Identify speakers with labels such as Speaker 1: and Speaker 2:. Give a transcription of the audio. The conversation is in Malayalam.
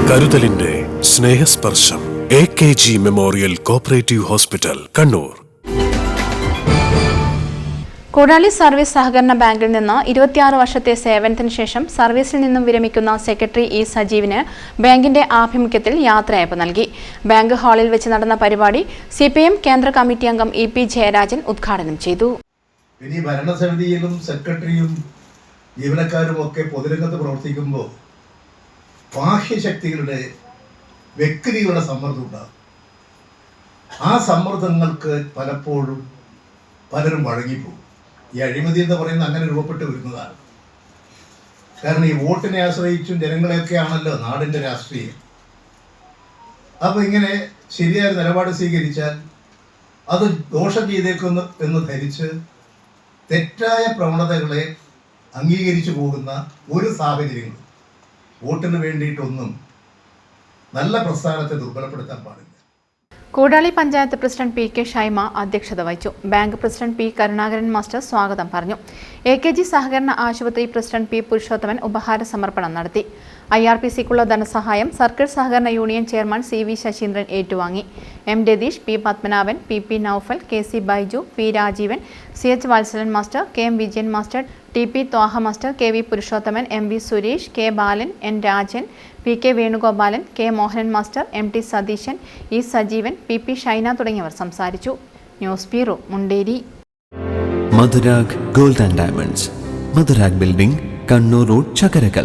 Speaker 1: കരുതലിന്റെ സ്നേഹസ്പർശം AKG memorial cooperative hospital, Kannur.
Speaker 2: Koodali service സഹകരണ ബാങ്കിൽ നിന്ന് 26 വർഷത്തെ സേവനത്തിന് ശേഷം സർവീസിൽ നിന്നും വിരമിക്കുന്ന സെക്രട്ടറി ഇ സജീവിന് ബാങ്കിന്റെ ആഭിമുഖ്യത്തിൽ യാത്രയയപ്പ് നൽകി. ബാങ്ക് ഹാളിൽ വെച്ച് നടന്ന പരിപാടി CPM കേന്ദ്ര കമ്മിറ്റി അംഗം EP ജയരാജൻ ഉദ്ഘാടനം ചെയ്തു.
Speaker 3: ഇനി ഭരണസമിതിയിലും സെക്രട്ടറിയും ജീവനക്കാരും ഒക്കെ പൊതുരംഗത്ത് പ്രവർത്തിക്കുമ്പോൾ ബാഹ്യശക്തികളുടെ വ്യക്തികളുടെ സമ്മർദ്ദം ഉണ്ടാകും. ആ സമ്മർദ്ദങ്ങൾക്ക് പലപ്പോഴും പലരും വഴങ്ങിപ്പോകും. ഈ അഴിമതി എന്ന് പറയുന്നത് അങ്ങനെ രൂപപ്പെട്ട് വരുന്നതാണ്. കാരണം ഈ വോട്ടിനെ ആശ്രയിച്ചും ജനങ്ങളെയൊക്കെയാണല്ലോ നാടിൻ്റെ രാഷ്ട്രീയം. അപ്പോൾ ഇങ്ങനെ ശരിയായ നിലപാട് സ്വീകരിച്ചാൽ അത് ദോഷം ചെയ്തേക്കുന്നു എന്ന് ധരിച്ച് തെറ്റായ പ്രവണതകളെ അംഗീകരിച്ചു പോകുന്ന ഒരു സാഹചര്യങ്ങളും വോട്ടിന് വേണ്ടിയിട്ടൊന്നും നല്ല പ്രസ്ഥാനത്തെ ദുർബലപ്പെടുത്താൻ പാടില്ല.
Speaker 2: കൂടാളി പഞ്ചായത്ത് പ്രസിഡന്റ് PK ഷൈമ അധ്യക്ഷത വഹിച്ചു. Bank president P Karunakaran master സ്വാഗതം പറഞ്ഞു. AKG സഹകരണ ആശുപത്രി പ്രസിഡന്റ് P പുരുഷോത്തമൻ ഉപഹാര സമർപ്പണം നടത്തി. IRPCക്കുള്ള ധനസഹായം സർക്കിൾ സഹകരണ യൂണിയൻ ചെയർമാൻ CV ശശീന്ദ്രൻ ഏറ്റുവാങ്ങി. M Ratheesh, P Padmanabhan, PP Noufal, KC Baiju, P Rajeevan, CH Valsalan master, KM Vijayan master, TP Thwaha master, KV Purushothaman, MV Suresh, K Balan, N Rajan, PK Venugopalan, K Mohanan master, MT Satheesan, E Sajeevan, PP Shyna തുടങ്ങിയവർ സംസാരിച്ചു. News bureau, Munderi.
Speaker 4: Madhurag gold and diamonds, Madhurag building, Kannur road, Chakkarakal.